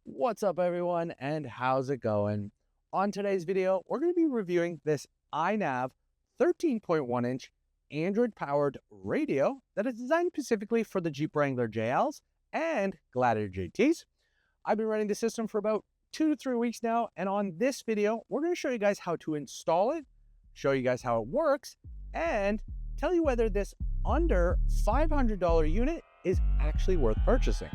What's up everyone and how's it going? On today's video, we're going to be reviewing this Ainavi 13.1 inch Android powered radio that is designed specifically for the Jeep Wrangler JLs and Gladiator JTs. I've been running the system for about 2 to 3 weeks now, and on this video, we're going to show you guys how to install it, show you guys how it works, and tell you whether this under $500 unit is actually worth purchasing.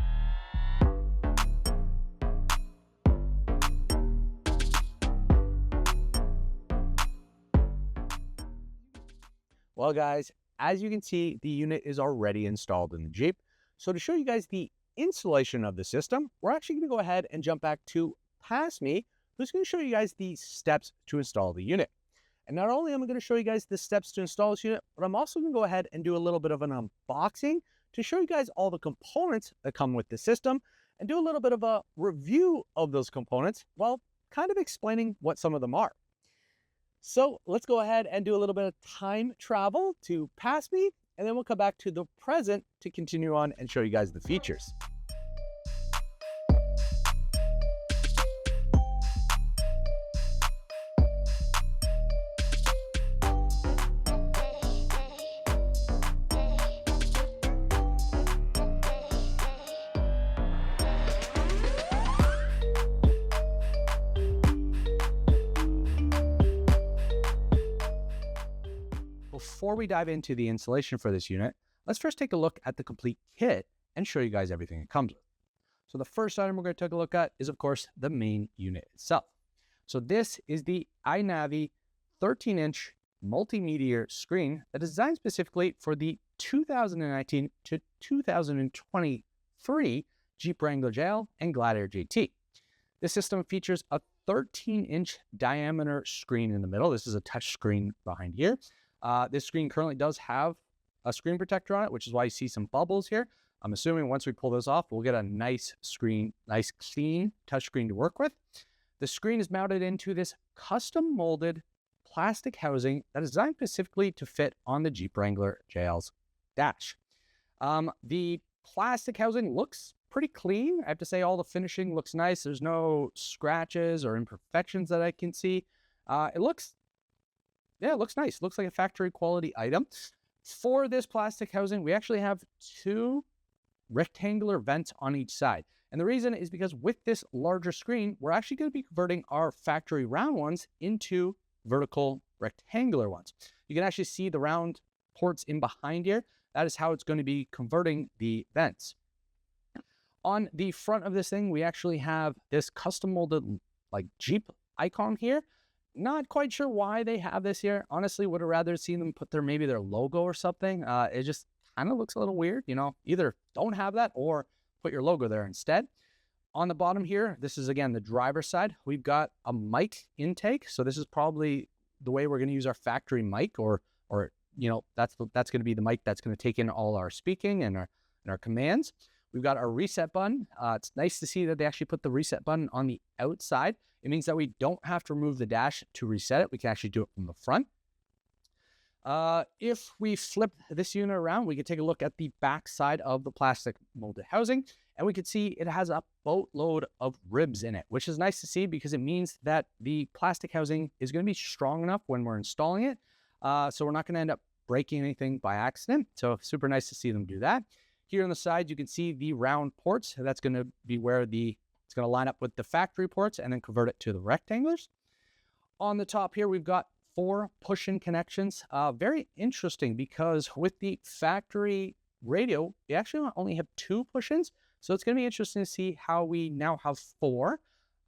Well guys, as you can see, the unit is already installed in the Jeep. So to show you guys the installation of the system, we're actually going to go ahead and jump back to Past Me, who's going to show you guys the steps to install the unit. And not only am I going to show you guys the steps to install this unit, but I'm also going to go ahead and do a little bit of an unboxing to show you guys all the components that come with the system and do a little bit of a review of those components while kind of explaining what some of them are. So let's go ahead and do a little bit of time travel to Past Me, and then we'll come back to the present to continue on and show you guys the features. Before we dive into the installation for this unit, let's first take a look at the complete kit and show you guys everything it comes with. So the first item we're going to take a look at is, of course, the main unit itself. So this is the Ainavi 13-inch multimedia screen that is designed specifically for the 2019 to 2023 Jeep Wrangler JL and Gladiator JT. This system features a 13-inch diameter screen in the middle. This is a touch screen behind here. This screen currently does have a screen protector on it, which is why you see some bubbles here. I'm assuming once we pull this off, we'll get a nice screen, nice clean touchscreen to work with. The screen is mounted into this custom molded plastic housing that is designed specifically to fit on the Jeep Wrangler JL's dash. The plastic housing looks pretty clean. I have to say all the finishing looks nice. There's no scratches or imperfections that I can see. It looks nice. Looks like a factory quality item. For this plastic housing, we actually have 2 rectangular vents on each side. And the reason is because with this larger screen, we're actually going to be converting our factory round ones into vertical rectangular ones. You can actually see the round ports in behind here. That is how it's going to be converting the vents. On the front of this thing, we actually have this custom molded like Jeep icon here. Not quite sure why they have this here. Honestly, would have rather seen them put maybe their logo or something. It just kind of looks a little weird, you know, either don't have that or put your logo there instead. On the bottom here, this is again the driver's side. We've got a mic intake. So this is probably the way we're going to use our factory mic, or you know, that's going to be the mic that's going to take in all our speaking and our commands. We've got our reset button. It's nice to see that they actually put the reset button on the outside. It means that we don't have to remove the dash to reset it. We can actually do it from the front. If we flip this unit around, we can take a look at the back side of the plastic molded housing, and we can see it has a boatload of ribs in it, which is nice to see because it means that the plastic housing is going to be strong enough when we're installing it. So we're not going to end up breaking anything by accident. So super nice to see them do that. Here on the side, you can see the round ports. That's going to be where it's going to line up with the factory ports and then convert it to the rectangulars. On the top here, we've got 4 push-in connections. Very interesting because with the factory radio, we actually only have 2 push-ins. So it's going to be interesting to see how we now have 4.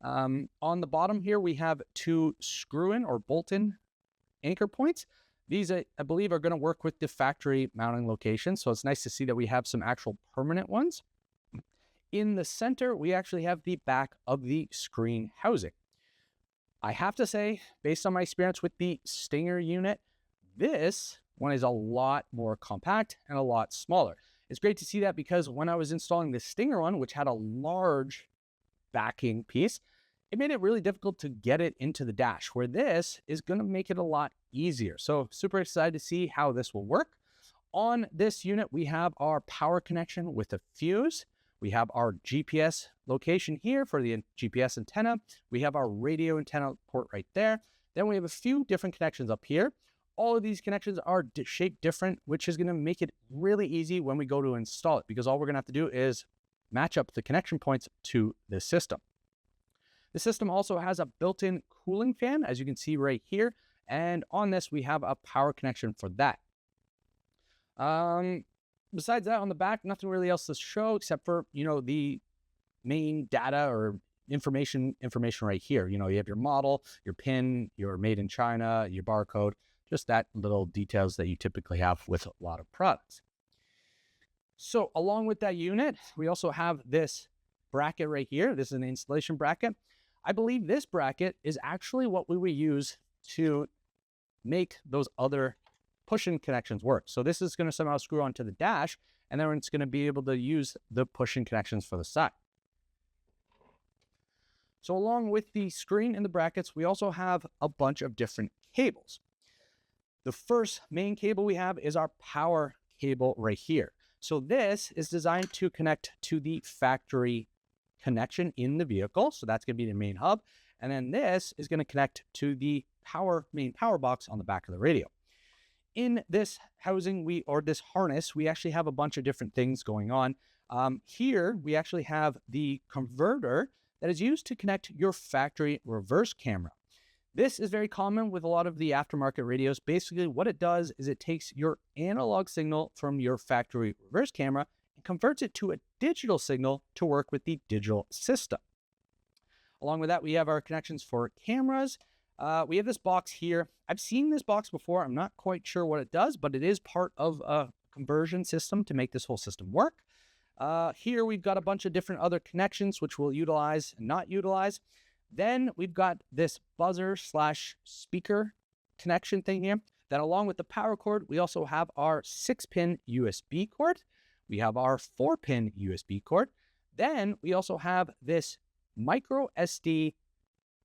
On the bottom here, we have 2 screw-in or bolt-in anchor points. These, I believe, are going to work with the factory mounting location. So it's nice to see that we have some actual permanent ones. In the center, we actually have the back of the screen housing. I have to say, based on my experience with the Stinger unit, this one is a lot more compact and a lot smaller. It's great to see that because when I was installing the Stinger one, which had a large backing piece, it made it really difficult to get it into the dash, where this is going to make it a lot easier. So super excited to see how this will work. On this unit, we have our power connection with a fuse. We have our GPS location here for the GPS antenna. We have our radio antenna port right there. Then we have a few different connections up here. All of these connections are shaped different, which is going to make it really easy when we go to install it, because all we're going to have to do is match up the connection points to this system. The system also has a built-in cooling fan, as you can see right here. And on this, we have a power connection for that. Besides that, on the back, nothing really else to show except for, the main data or information right here. You have your model, your PIN, your made in China, your barcode, just that little details that you typically have with a lot of products. So along with that unit, we also have this bracket right here. This is an installation bracket. I believe this bracket is actually what we would use to make those other push-in connections work. So this is going to somehow screw onto the dash, and then it's going to be able to use the push-in connections for the side. So along with the screen and the brackets, we also have a bunch of different cables. The first main cable we have is our power cable right here. So this is designed to connect to the factory connection in the vehicle. So that's going to be the main hub. And then this is going to connect to the main power box on the back of the radio. In this housing, this harness, we actually have a bunch of different things going on. Here, we actually have the converter that is used to connect your factory reverse camera. This is very common with a lot of the aftermarket radios. Basically, what it does is it takes your analog signal from your factory reverse camera and converts it to a digital signal to work with the digital system. Along with that, we have our connections for cameras. We have this box here. I've seen this box before. I'm not quite sure what it does, but it is part of a conversion system to make this whole system work. Here we've got a bunch of different other connections which we'll utilize and not utilize. Then we've got this buzzer/speaker connection thing here. Then along with the power cord, we also have our 6-pin USB cord. We have our 4-pin USB cord. Then we also have this micro SD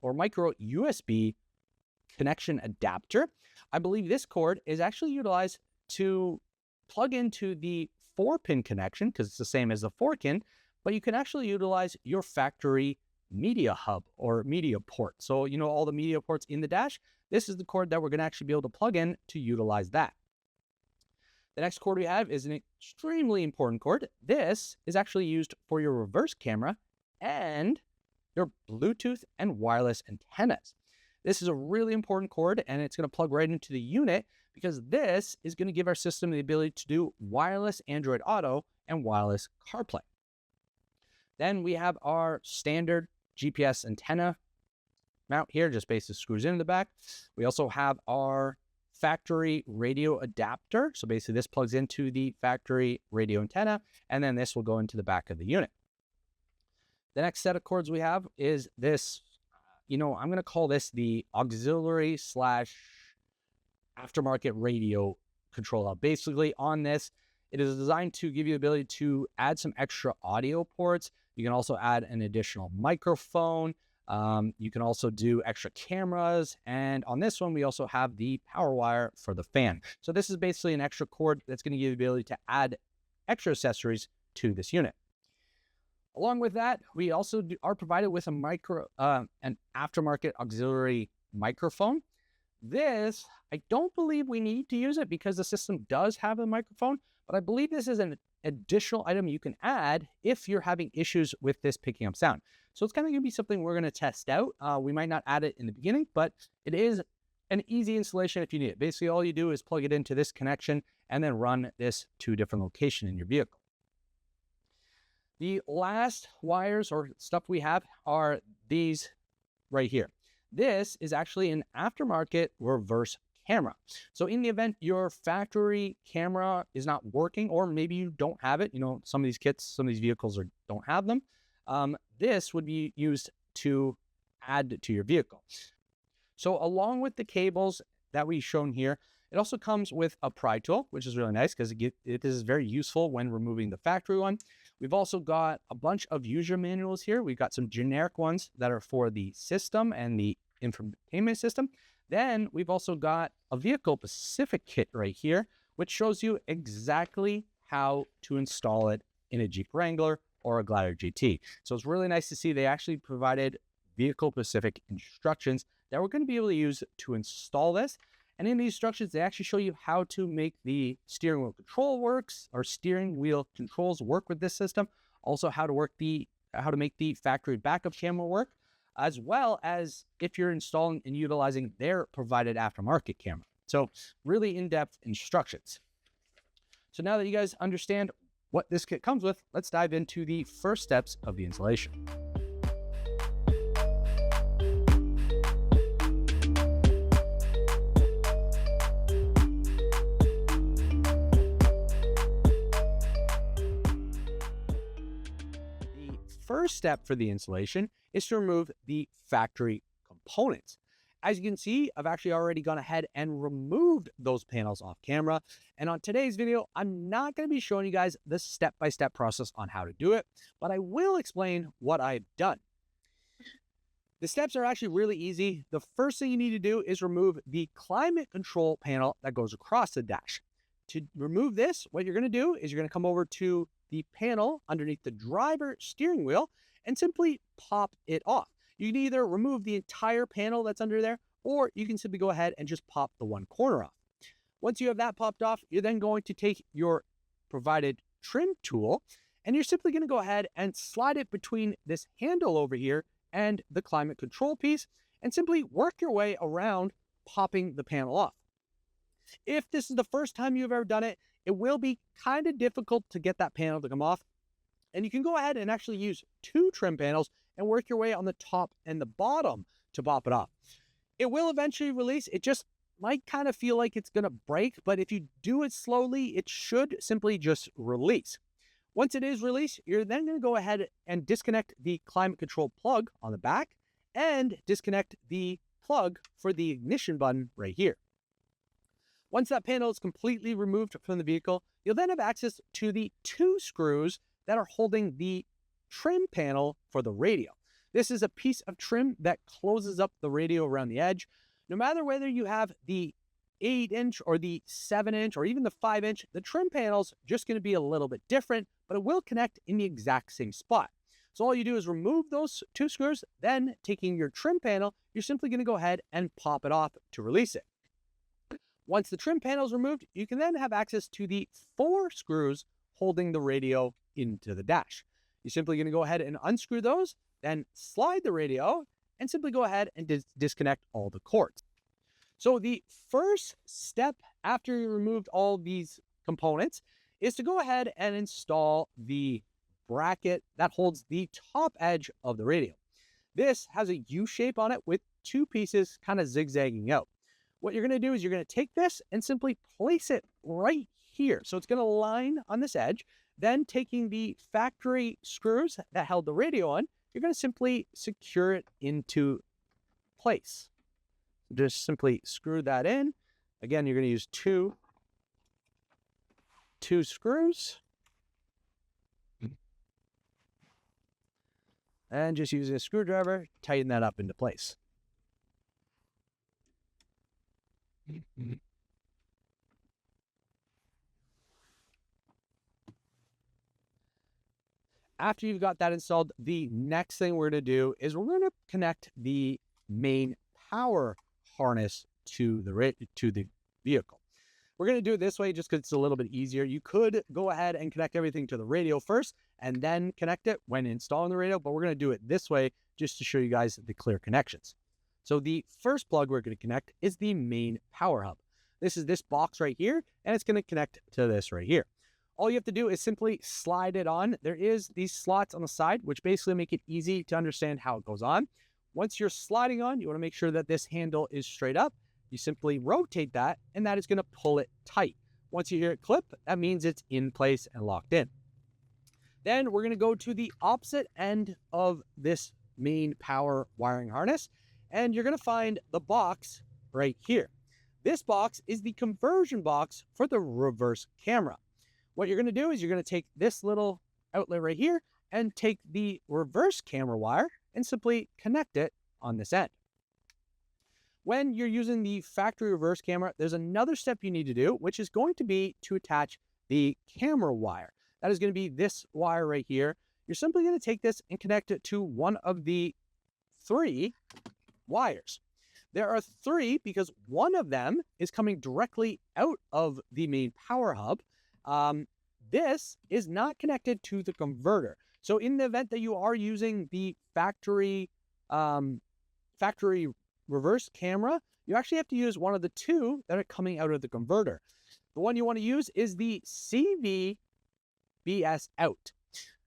or micro USB connection adapter. I believe this cord is actually utilized to plug into the 4-pin connection because it's the same as the 4-pin, but you can actually utilize your factory media hub or media port. So, all the media ports in the dash, this is the cord that we're going to actually be able to plug in to utilize that. The next cord we have is an extremely important cord. This is actually used for your reverse camera and your Bluetooth and wireless antennas. This is a really important cord, and it's going to plug right into the unit because this is going to give our system the ability to do wireless Android Auto and wireless CarPlay. Then we have our standard GPS antenna mount here, just basically screws in the back. We also have our factory radio adapter. So basically this plugs into the factory radio antenna, and then this will go into the back of the unit. The next set of cords we have is this, I'm going to call this the auxiliary / aftermarket radio control hub. Basically on this, it is designed to give you the ability to add some extra audio ports. You can also add an additional microphone. You can also do extra cameras. And on this one, we also have the power wire for the fan. So this is basically an extra cord that's going to give you the ability to add extra accessories to this unit. Along with that, we also are provided with an aftermarket auxiliary microphone. This, I don't believe we need to use it because the system does have a microphone, but I believe this is an additional item you can add if you're having issues with this picking up sound. So it's kind of going to be something we're going to test out. We might not add it in the beginning, but it is an easy installation if you need it. Basically, all you do is plug it into this connection and then run this to a different location in your vehicle. The last wires or stuff we have are these right here. This is actually an aftermarket reverse camera. So in the event your factory camera is not working, or maybe you don't have it, some of these kits, some of these vehicles don't have them, this would be used to add to your vehicle. So along with the cables that we've shown here, it also comes with a pry tool, which is really nice because it is very useful when removing the factory one. We've also got a bunch of user manuals here. We've got some generic ones that are for the system and the infotainment system. Then we've also got a vehicle-specific kit right here, which shows you exactly how to install it in a Jeep Wrangler or a Gladiator GT. So it's really nice to see they actually provided vehicle-specific instructions that we're going to be able to use to install this. And in these instructions, they actually show you how to make the steering wheel controls work with this system. Also, how to make the factory backup camera work, as well as if you're installing and utilizing their provided aftermarket camera. So really in-depth instructions. So now that you guys understand what this kit comes with, let's dive into the first steps of the installation. First step for the installation is to remove the factory components. As you can see, I've actually already gone ahead and removed those panels off camera. And on today's video, I'm not going to be showing you guys the step-by-step process on how to do it, but I will explain what I've done. The steps are actually really easy. The first thing you need to do is remove the climate control panel that goes across the dash. To remove this, what you're going to do is you're going to come over to the panel underneath the driver steering wheel and simply pop it off. You can either remove the entire panel that's under there, or you can simply go ahead and just pop the one corner off. Once you have that popped off, you're then going to take your provided trim tool, and you're simply going to go ahead and slide it between this handle over here and the climate control piece, and simply work your way around popping the panel off. If this is the first time you've ever done it, it will be kind of difficult to get that panel to come off. And you can go ahead and actually use 2 trim panels and work your way on the top and the bottom to pop it off. It will eventually release. It just might kind of feel like it's going to break, but if you do it slowly, it should simply just release. Once it is released, you're then going to go ahead and disconnect the climate control plug on the back and disconnect the plug for the ignition button right here. Once that panel is completely removed from the vehicle, you'll then have access to the 2 screws that are holding the trim panel for the radio. This is a piece of trim that closes up the radio around the edge. No matter whether you have the 8-inch or the 7-inch or even the 5-inch, the trim panel's just going to be a little bit different, but it will connect in the exact same spot. So all you do is remove those 2 screws, then taking your trim panel, you're simply going to go ahead and pop it off to release it. Once the trim panel is removed, you can then have access to the 4 screws holding the radio into the dash. You're simply going to go ahead and unscrew those, then slide the radio, and simply go ahead and disconnect all the cords. So the first step after you removed all these components is to go ahead and install the bracket that holds the top edge of the radio. This has a U shape on it with 2 pieces kind of zigzagging out. What you're going to do is you're going to take this and simply place it right here. So it's going to line on this edge. Then taking the factory screws that held the radio on, you're going to simply secure it into place. Just simply screw that in. Again, you're going to use two screws. And just using a screwdriver, tighten that up into place. After you've got that installed, the next thing we're going to do is we're going to connect the main power harness to the vehicle. We're going to do it this way just because it's a little bit easier. You could go ahead and connect everything to the radio first and then connect it when installing the radio, but we're going to do it this way just to show you guys the clear connections. So the first plug we're going to connect is the main power hub. This is this box right here, and it's going to connect to this right here. All you have to do is simply slide it on. There is these slots on the side, which basically make it easy to understand how it goes on. Once you're sliding on, you want to make sure that this handle is straight up. You simply rotate that, and that is going to pull it tight. Once you hear it clip, that means it's in place and locked in. Then we're going to go to the opposite end of this main power wiring harness, and you're going to find the box right here. This box is the conversion box for the reverse camera. What you're going to do is you're going to take this little outlet right here and take the reverse camera wire and simply connect it on this end. When you're using the factory reverse camera, there's another step you need to do, which is going to be to attach the camera wire. That is going to be this wire right here. you're simply going to take this and connect it to one of the 3 wires. There are 3 because one of them is coming directly out of the main power hub. This is not connected to the converter. So in the event that you are using the factory reverse camera, you actually have to use one of the 2 that are coming out of the converter. The one you want to use is the CVBS out,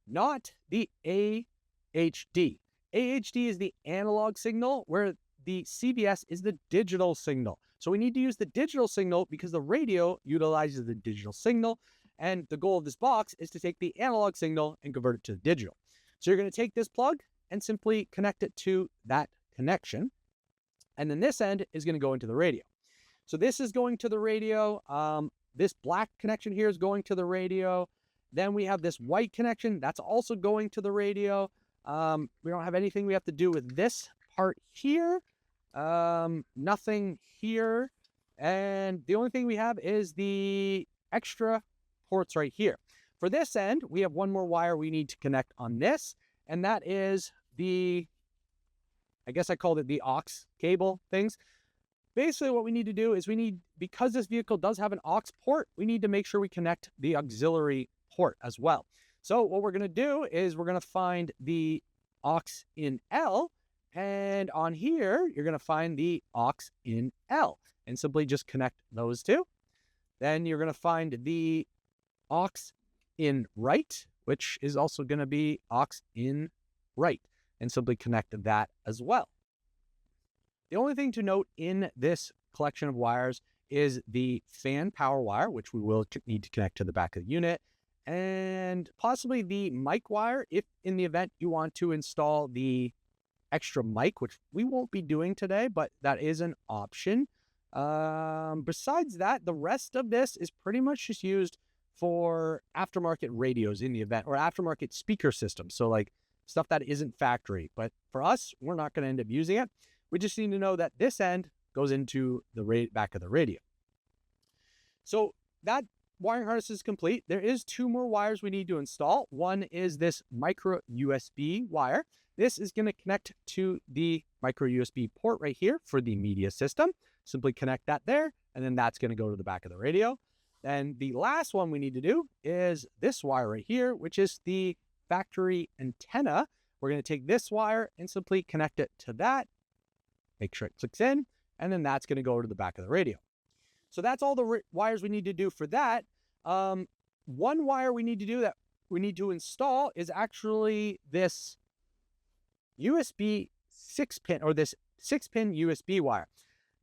not the AHD. AHD is the analog signal, where the CVS is the digital signal. So we need to use the digital signal because the radio utilizes the digital signal. And the goal of this box is to take the analog signal and convert it to digital. So you're going to take this plug and simply connect it to that connection. And then this end is going to go into the radio. So this is going to the radio. This black connection here is going to the radio. Then we have this white connection. That's also going to the radio. We don't have anything we have to do with this part here. Nothing here. And the only thing we have is the extra ports right here. For this end, we have one more wire we need to connect on this, and that is the, I guess I called it the aux cable things. Basically what we need to do is because this vehicle does have an aux port, we need to make sure we connect the auxiliary port as well. So what we're going to do is we're going to find the aux in L, and on here, you're going to find the aux in L, and simply just connect those 2. Then you're going to find the aux in right, which is also going to be aux in right, and simply connect that as well. The only thing to note in this collection of wires is the fan power wire, which we will need to connect to the back of the unit, and possibly the mic wire if in the event you want to install the extra mic, which we won't be doing today, but that is an option. Besides that, the rest of this is pretty much just used for aftermarket radios in the event, or aftermarket speaker systems. So like stuff that isn't factory, but for us, we're not going to end up using it. We just need to know that this end goes into the back of the radio. So that wiring harness is complete. There is 2 more wires we need to install. One is this micro USB wire. This is going to connect to the micro USB port right here for the media system. Simply connect that there, and then that's going to go to the back of the radio. Then the last one we need to do is this wire right here, which is the factory antenna. We're going to take this wire and simply connect it to that. Make sure it clicks in, and then that's going to go to the back of the radio. So that's all the wires we need to do for that. One wire we need to do that we need to install is actually this USB 6-pin, or this 6-pin USB wire.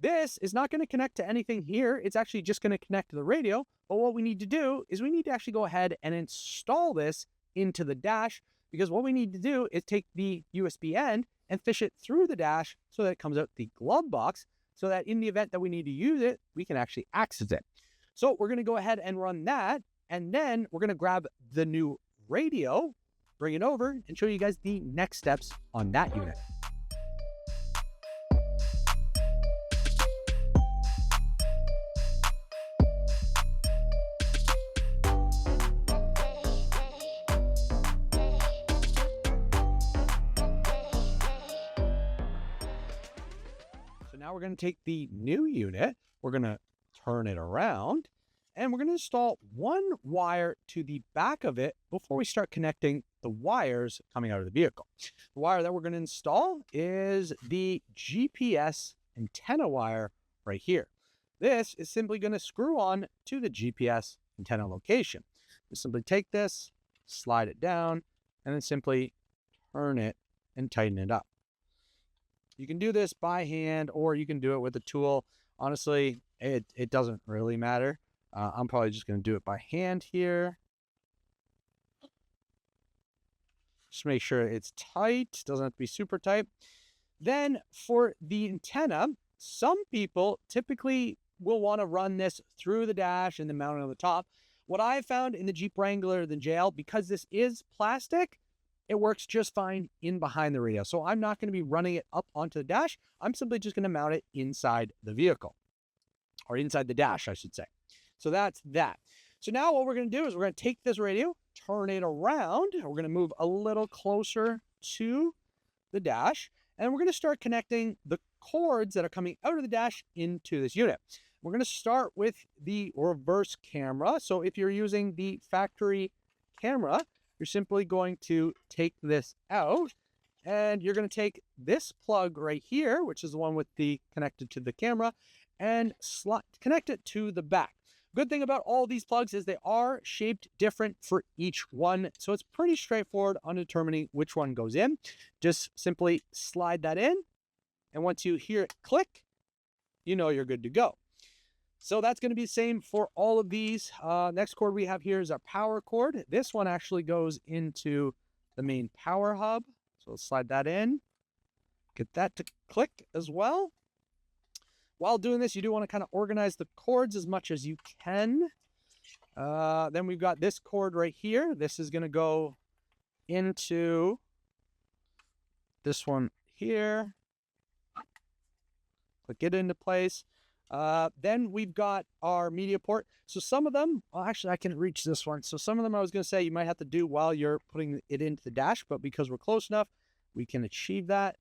This is not going to connect to anything here. It's actually just going to connect to the radio. But what we need to do is we need to actually go ahead and install this into the dash, because what we need to do is take the USB end and fish it through the dash so that it comes out the glove box, so that in the event that we need to use it, we can actually access it. So we're going to go ahead and run that, and then we're going to grab the new radio, bring it over, and show you guys the next steps on that unit. Now we're going to take the new unit, we're going to turn it around, and we're going to install one wire to the back of it before we start connecting the wires coming out of the vehicle. The wire that we're going to install is the GPS antenna wire right here. This is simply going to screw on to the GPS antenna location. Just simply take this, slide it down, and then simply turn it and tighten it up. You can do this by hand, or you can do it with a tool. Honestly, it doesn't really matter. I'm probably just going to do it by hand here. Just make sure it's tight. Doesn't have to be super tight. Then for the antenna, some people typically will want to run this through the dash and then mount it on the top. What I found in the Jeep Wrangler, the JL, because this is plastic, it works just fine in behind the radio. So I'm not going to be running it up onto the dash. I'm simply just going to mount it inside the vehicle, or inside the dash, I should say. So that's that. So now what we're going to do is we're going to take this radio, turn it around. We're going to move a little closer to the dash, and we're going to start connecting the cords that are coming out of the dash into this unit. We're going to start with the reverse camera. So if you're using the factory camera, you're simply going to take this out, and you're going to take this plug right here, which is the one with the connected to the camera, and connect it to the back. Good thing about all these plugs is they are shaped different for each one. So it's pretty straightforward on determining which one goes in. Just simply slide that in. And once you hear it click, you know you're good to go. So that's going to be the same for all of these. Next cord we have here is our power cord. This one actually goes into the main power hub. So let's slide that in. Get that to click as well. While doing this, you do want to kind of organize the cords as much as you can. Then we've got this cord right here. This is going to go into this one here. Click it into place. Then we've got our media port. So some of them, well, actually I can reach this one. So some of them I was going to say you might have to do while you're putting it into the dash, but because we're close enough, we can achieve that.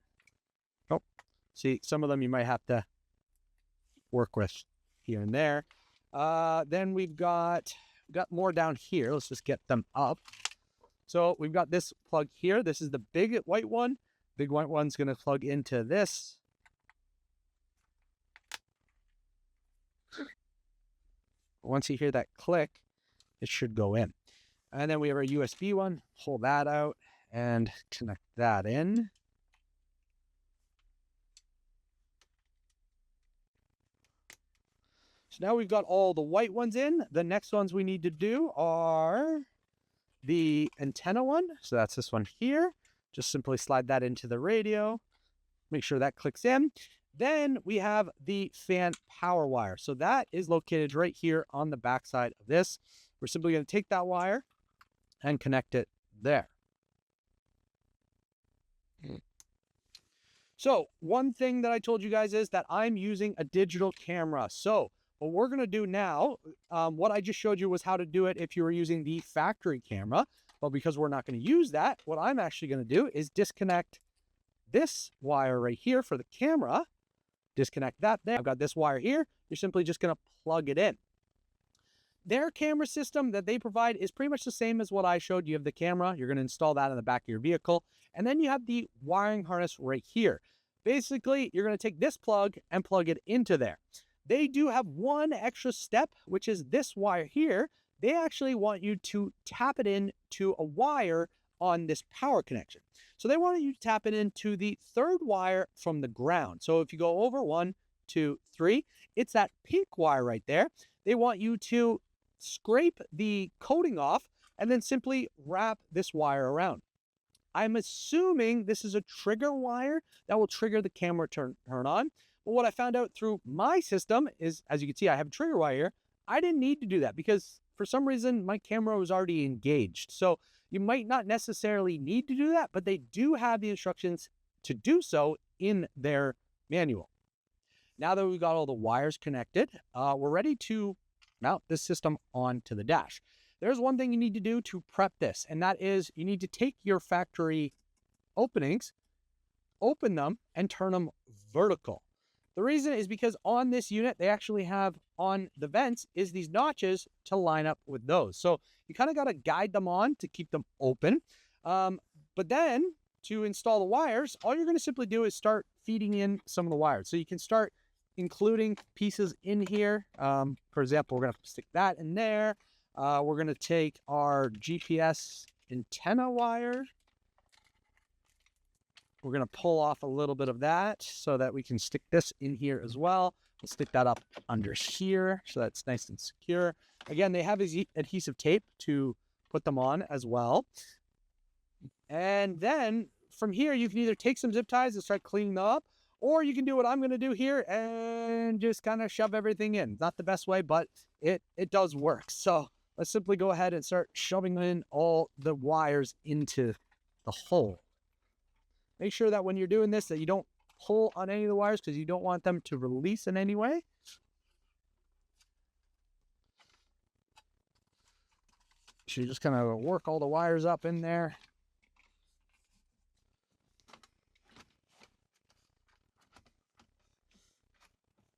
Oh, see, some of them you might have to work with here and there. Then we've got more down here. Let's just get them up. So we've got this plug here. This is the big white one. Big white one's going to plug into this. Once you hear that click, it should go in. And then we have our USB one. Pull that out and connect that in. So now we've got all the white ones in. The next ones we need to do are the antenna one. So that's this one here. Just simply slide that into the radio. Make sure that clicks in. Then we have the fan power wire. So that is located right here on the back side of this. We're simply going to take that wire and connect it there. So one thing that I told you guys is that I'm using a digital camera. So what we're going to do now, what I just showed you was how to do it if you were using the factory camera. But because we're not going to use that, what I'm actually going to do is disconnect this wire right here for the camera. Disconnect that there. I've got this wire here. You're simply just going to plug it in. Their camera system that they provide is pretty much the same as what I showed. You have the camera. You're going to install that in the back of your vehicle. And then you have the wiring harness right here. Basically, you're going to take this plug and plug it into there. They do have one extra step, which is this wire here. They actually want you to tap it into a wire on this power connection. So they want you to tap it into the third wire from the ground. So if you go over 1, 2, 3, it's that pink wire right there. They want you to scrape the coating off and then simply wrap this wire around. I'm assuming this is a trigger wire that will trigger the camera turn on. But what I found out through my system is, as you can see, I have a trigger wire here. I didn't need to do that because for some reason my camera was already engaged. So you might not necessarily need to do that, but they do have the instructions to do so in their manual. Now that we've got all the wires connected, we're ready to mount this system onto the dash. There's one thing you need to do to prep this, and that is you need to take your factory openings, open them, and turn them vertical. The reason is because on this unit, they actually have on the vents is these notches to line up with those. So you kind of got to guide them on to keep them open. But then to install the wires, all you're going to simply do is start feeding in some of the wires. So you can start including pieces in here. For example, we're going to stick that in there. We're going to take our GPS antenna wire. We're going to pull off a little bit of that so that we can stick this in here as well. We'll stick that up under here so that's nice and secure. Again, they have adhesive tape to put them on as well. And then from here, you can either take some zip ties and start cleaning them up, or you can do what I'm going to do here and just kind of shove everything in. Not the best way, but it does work. So let's simply go ahead and start shoving in all the wires into the hole. Make sure that when you're doing this, that you don't pull on any of the wires because you don't want them to release in any way. So you're just going to work all the wires up in there.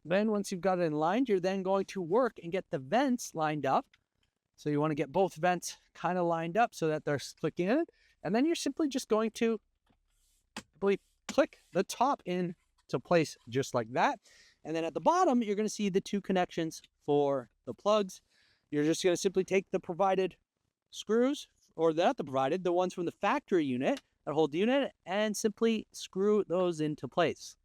Then once you've got it in line, you're then going to work and get the vents lined up. So you want to get both vents kind of lined up so that they're clicking in. And then you're simply just going to click the top in to place just like that. And then at the bottom, you're going to see the two connections for the plugs. You're just going to simply take the provided screws, or not the provided, the ones from the factory unit that hold the unit, and simply screw those into place.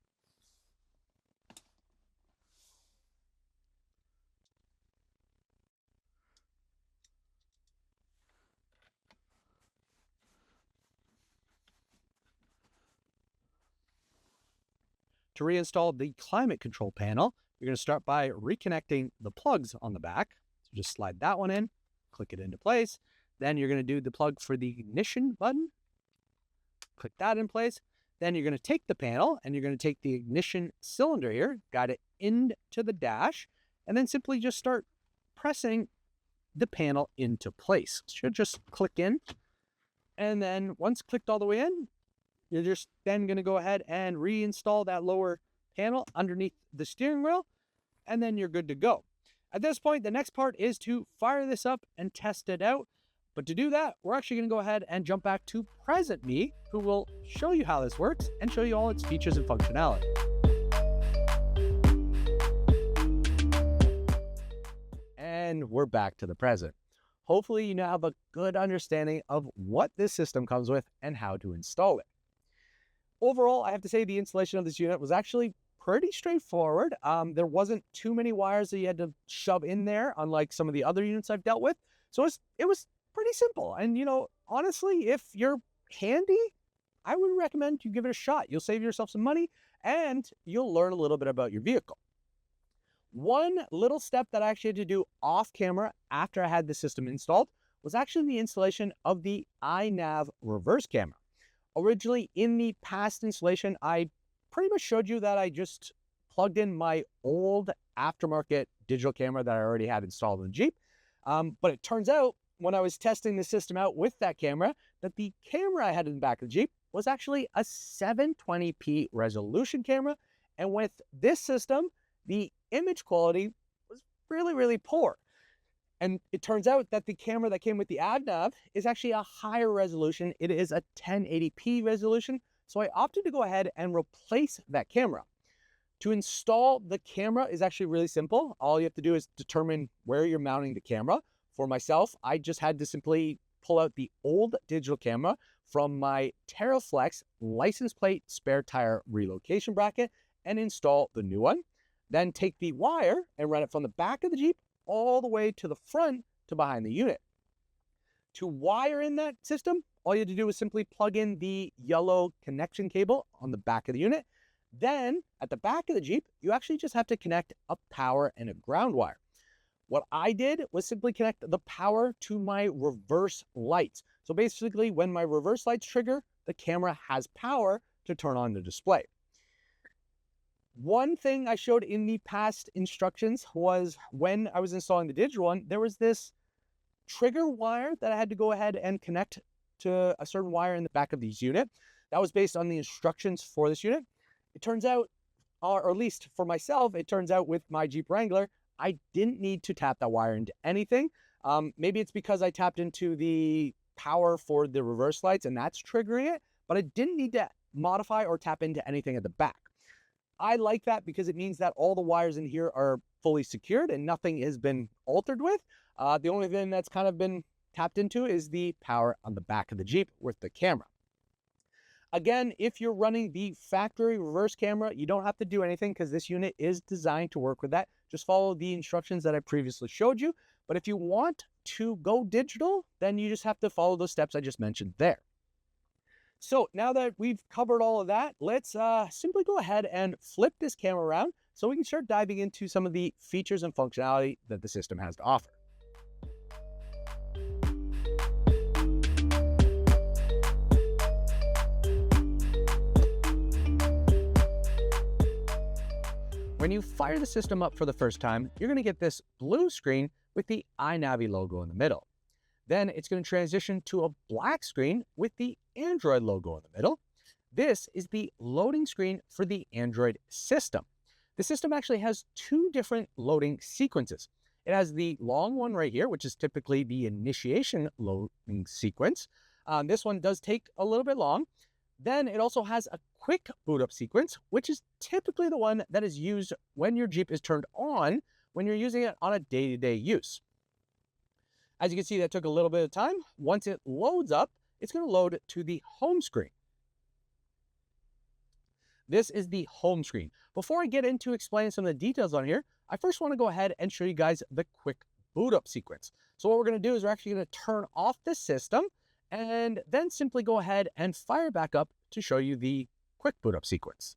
To reinstall the climate control panel, you're going to start by reconnecting the plugs on the back. So just slide that one in, click it into place. Then you're going to do the plug for the ignition button. Click that in place. Then you're going to take the panel and you're going to take the ignition cylinder here, guide it into the dash, and then simply just start pressing the panel into place. It should just click in. And then once clicked all the way in, you're just then going to go ahead and reinstall that lower panel underneath the steering wheel, and then you're good to go. At this point, the next part is to fire this up and test it out. But to do that, we're actually going to go ahead and jump back to present me, who will show you how this works and show you all its features and functionality. And we're back to the present. Hopefully you now have a good understanding of what this system comes with and how to install it. Overall, I have to say the installation of this unit was actually pretty straightforward. There wasn't too many wires that you had to shove in there, unlike some of the other units I've dealt with. So it was pretty simple. And, you know, honestly, if you're handy, I would recommend you give it a shot. You'll save yourself some money and you'll learn a little bit about your vehicle. One little step that I actually had to do off camera after I had the system installed was actually the installation of the Ainavi reverse camera. Originally, in the past installation, I pretty much showed you that I just plugged in my old aftermarket digital camera that I already had installed in the Jeep. But it turns out, when I was testing the system out with that camera, that the camera I had in the back of the Jeep was actually a 720p resolution camera. And with this system, the image quality was really, really poor. And it turns out that the camera that came with the Ainavi is actually a higher resolution. It is a 1080p resolution. So I opted to go ahead and replace that camera. To install the camera is actually really simple. All you have to do is determine where you're mounting the camera. For myself, I just had to simply pull out the old digital camera from my TerraFlex license plate spare tire relocation bracket and install the new one. Then take the wire and run it from the back of the Jeep all the way to the front to behind the unit. To wire in that system, all you have to do is simply plug in the yellow connection cable on the back of the unit. Then at the back of the Jeep, you actually just have to connect a power and a ground wire. What I did was simply connect the power to my reverse lights. So basically, when my reverse lights trigger, the camera has power to turn on the display. One thing I showed in the past instructions was when I was installing the digital one, there was this trigger wire that I had to go ahead and connect to a certain wire in the back of this unit. That was based on the instructions for this unit. It turns out, or at least for myself, it turns out with my Jeep Wrangler, I didn't need to tap that wire into anything. Maybe it's because I tapped into the power for the reverse lights and that's triggering it, but I didn't need to modify or tap into anything at the back. I like that because it means that all the wires in here are fully secured and nothing has been altered with. The only thing that's kind of been tapped into is the power on the back of the Jeep with the camera. Again, if you're running the factory reverse camera, you don't have to do anything because this unit is designed to work with that. Just follow the instructions that I previously showed you. But if you want to go digital, then you just have to follow those steps I just mentioned there. So now that we've covered all of that, let's simply go ahead and flip this camera around so we can start diving into some of the features and functionality that the system has to offer. When you fire the system up for the first time, you're going to get this blue screen with the Ainavi logo in the middle. Then it's going to transition to a black screen with the Android logo in the middle. This is the loading screen for the Android system. The system actually has two different loading sequences. It has the long one right here, which is typically the initiation loading sequence. This one does take a little bit long. Then it also has a quick boot up sequence, which is typically the one that is used when your Jeep is turned on, when you're using it on a day-to-day use. As you can see, that took a little bit of time. Once it loads up, it's going to load to the home screen. This is the home screen. Before I get into explaining some of the details on here, I first want to go ahead and show you guys the quick boot up sequence. So what we're going to do is we're actually going to turn off the system and then simply go ahead and fire back up to show you the quick boot up sequence.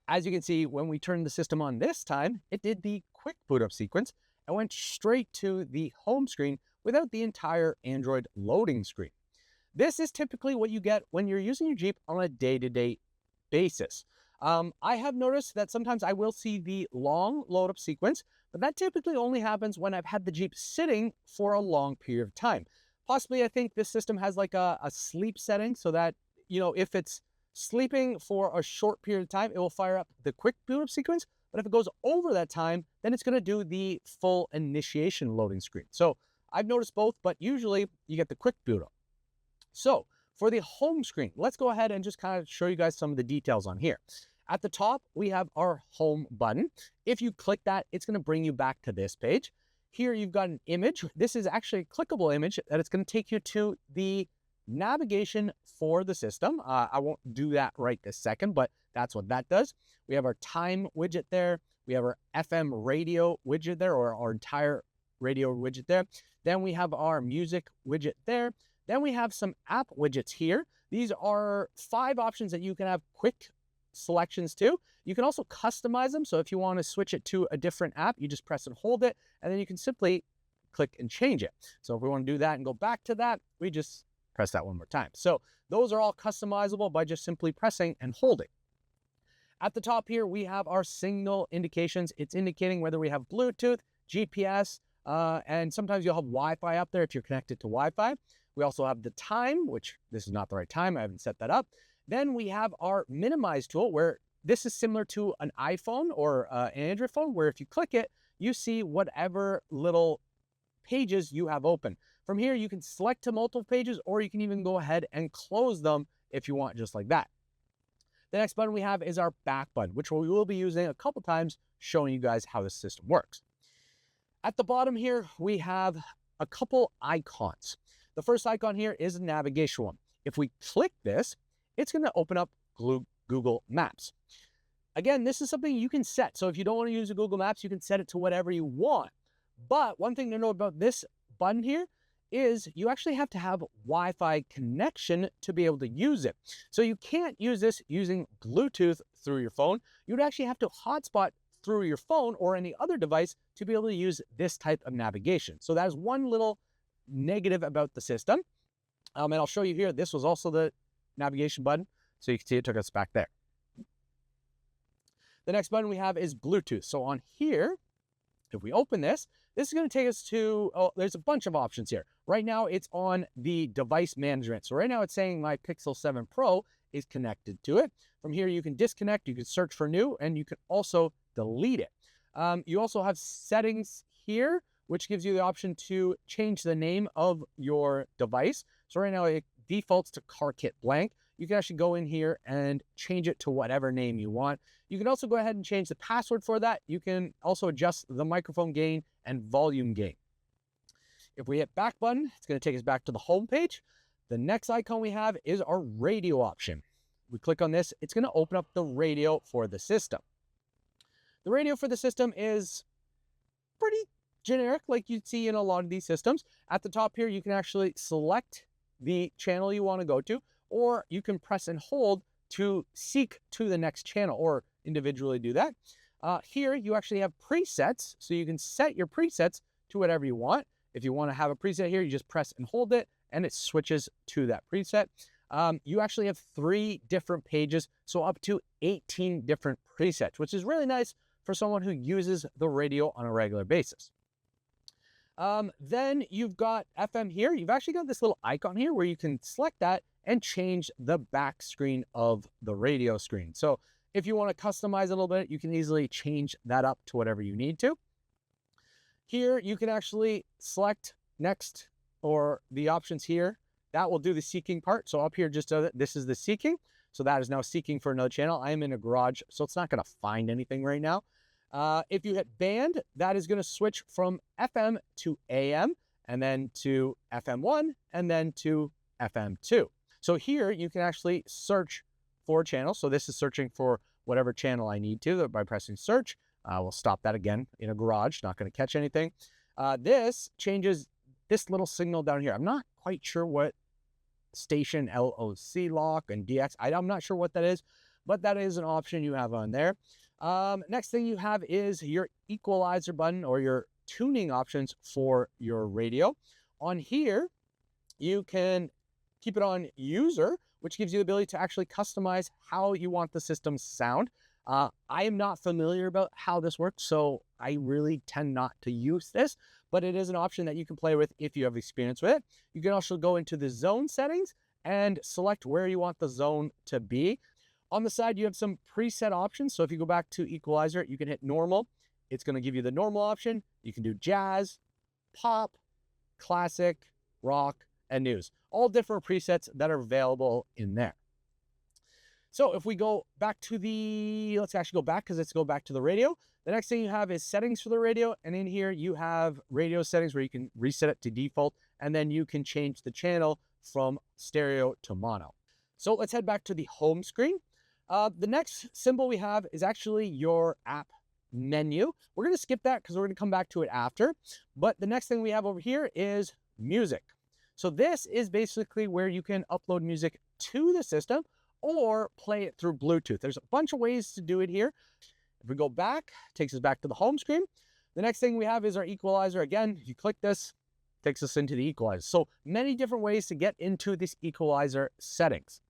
As you can see, when we turned the system on this time, it did the quick boot up sequence and went straight to the home screen without the entire Android loading screen. This is typically what you get when you're using your Jeep on a day-to-day basis. I have noticed that sometimes I will see the long load up sequence, but that typically only happens when I've had the Jeep sitting for a long period of time. Possibly, I think this system has like a sleep setting so that, if it's sleeping for a short period of time, it will fire up the quick boot up sequence. But if it goes over that time, then it's going to do the full initiation loading screen. So I've noticed both, but usually you get the quick boot up. So for the home screen, let's go ahead and just kind of show you guys some of the details on here. At the top, we have our home button. If you click that, it's going to bring you back to this page. Here you've got an image. This is actually a clickable image that it's going to take you to the navigation for the system. I won't do that right this second, but that's what that does. We have our time widget there. We have our FM radio widget there, or our entire radio widget there. Then we have our music widget there. Then we have some app widgets here. These are 5 options that you can have quick selections to. You can also customize them. So if you want to switch it to a different app, you just press and hold it, and then you can simply click and change it. So if we want to do that and go back to that, we just press that one more time. So those are all customizable by just simply pressing and holding. At the top here, we have our signal indications. It's indicating whether we have Bluetooth, GPS, and sometimes you'll have Wi-Fi up there if you're connected to Wi-Fi. We also have the time, which this is not the right time. I haven't set that up. Then we have our minimize tool, where this is similar to an iPhone or an Android phone, where if you click it, you see whatever little pages you have open. From here, you can select to multiple pages, or you can even go ahead and close them if you want, just like that. The next button we have is our back button, which we will be using a couple times, showing you guys how this system works. At the bottom here, we have a couple icons. The first icon here is a navigation one. If we click this, it's going to open up Google Maps. Again, this is something you can set. So if you don't want to use Google Maps, you can set it to whatever you want. But one thing to know about this button here is you actually have to have Wi-Fi connection to be able to use it. So you can't use this using Bluetooth through your phone. You'd actually have to hotspot through your phone or any other device to be able to use this type of navigation. So that is one little negative about the system. And I'll show you here, this was also the navigation button. So you can see it took us back there. The next button we have is Bluetooth. So on here, if we open this, this is going to take us to, there's a bunch of options here. Right now, it's on the device management. So right now it's saying my Pixel 7 Pro is connected to it. From here, you can disconnect, you can search for new, and you can also delete it. You also have settings here, which gives you the option to change the name of your device. So right now it defaults to CarKit blank. You can actually go in here and change it to whatever name you want. You can also go ahead and change the password for that. You can also adjust the microphone gain and volume gain. If we hit back button, it's going to take us back to the home page. The next icon we have is our radio option. We click on this, it's going to open up the radio for the system. The radio for the system is pretty generic, like you'd see in a lot of these systems. At the top here, you can actually select the channel you want to go to, or you can press and hold to seek to the next channel, or individually do that. Here, you actually have presets, so you can set your presets to whatever you want. If you want to have a preset here, you just press and hold it, and it switches to that preset. you actually have 3 different pages, so up to 18 different presets, which is really nice for someone who uses the radio on a regular basis. Then you've got FM here. You've actually got this little icon here where you can select that and change the back screen of the radio screen. So if you want to customize a little bit, you can easily change that up to whatever you need to. Here, you can actually select next or the options here. That will do the seeking part. So up here, just so that this is the seeking. So that is now seeking for another channel. I am in a garage, so it's not going to find anything right now. If you hit band, that is going to switch from FM to AM, and then to FM1, and then to FM2. So here you can actually search for channels. So this is searching for whatever channel I need to by pressing search. We'll stop that again in a garage, not going to catch anything. This changes this little signal down here. I'm not quite sure what station LOC lock and DX. I'm not sure what that is, but that is an option you have on there. Next thing you have is your equalizer button or your tuning options for your radio. On here, you can keep it on user, which gives you the ability to actually customize how you want the system to sound. I am not familiar about how this works, so I really tend not to use this, but it is an option that you can play with if you have experience with it. You can also go into the zone settings and select where you want the zone to be. On the side, you have some preset options. So if you go back to equalizer, you can hit normal. It's going to give you the normal option. You can do jazz, pop, classic, rock, and news. All different presets that are available in there. So if we go back to let's actually go back because let's go back to the radio. The next thing you have is settings for the radio. And in here, you have radio settings where you can reset it to default. And then you can change the channel from stereo to mono. So let's head back to the home screen. The next symbol we have is actually your app menu. We're going to skip that because we're going to come back to it after. But the next thing we have over here is music. So this is basically where you can upload music to the system or play it through Bluetooth. There's a bunch of ways to do it here. If we go back, it takes us back to the home screen. The next thing we have is our equalizer. Again, if you click this, it takes us into the equalizer. So many different ways to get into this equalizer settings.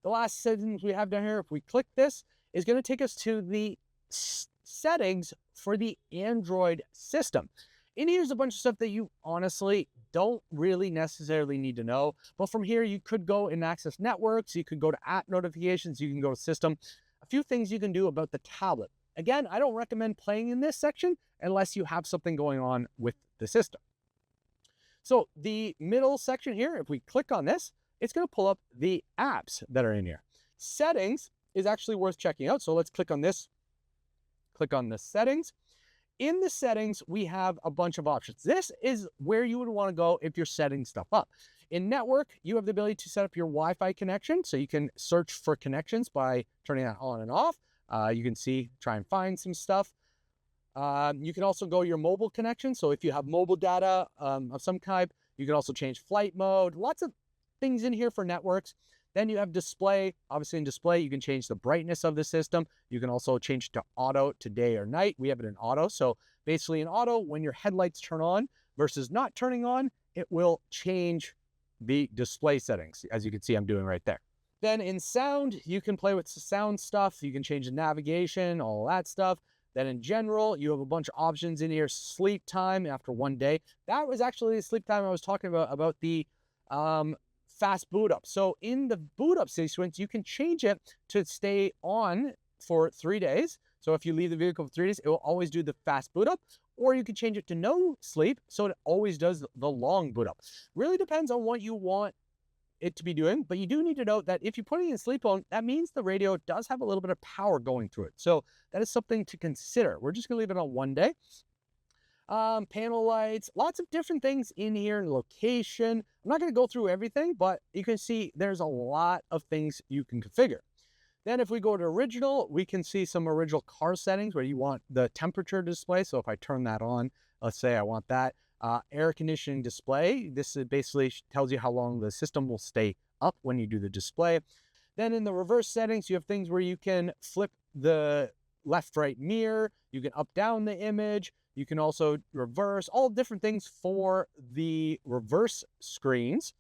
The last settings we have down here, if we click this, is going to take us to the settings for the Android system. In here's a bunch of stuff that you honestly don't really necessarily need to know. But from here, you could go and access networks. You could go to app notifications. You can go to system. A few things you can do about the tablet. Again, I don't recommend playing in this section unless you have something going on with the system. So the middle section here, if we click on this, it's going to pull up the apps that are in here. Settings is actually worth checking out. So let's click on this. Click on the settings. In the settings, we have a bunch of options. This is where you would want to go if you're setting stuff up. In network, you have the ability to set up your Wi-Fi connection. So you can search for connections by turning that on and off. You can try and find some stuff. You can also go your mobile connection. So if you have mobile data of some type, you can also change flight mode. Lots of things in here for networks. Then you have display. Obviously in display, you can change the brightness of the system. You can also change to auto to day or night. We have it in auto. So basically in auto, when your headlights turn on versus not turning on, it will change the display settings. As you can see, I'm doing right there. Then in sound, you can play with the sound stuff. You can change the navigation, all that stuff. Then in general, you have a bunch of options in here. Sleep time after 1 day. That was actually the sleep time I was talking about the fast boot up. So in the boot up sequence, you can change it to stay on for 3 days. So if you leave the vehicle for 3 days, it will always do the fast boot up, or you can change it to no sleep. So it always does the long boot up. Really depends on what you want it to be doing, but you do need to note that if you put it in sleep mode, that means the radio does have a little bit of power going through it. So that is something to consider. We're just gonna leave it on 1 day. Panel lights, lots of different things in here. Location. I'm not going to go through everything, but you can see there's a lot of things you can configure. Then if we go to original, we can see some original car settings where you want the temperature display. So if I turn that on, let's say I want that. Air conditioning display. This basically tells you how long the system will stay up when you do the display. Then in the reverse settings, you have things where you can flip the left-right mirror. You can up-down the image. You can also reverse, all different things for the reverse screens.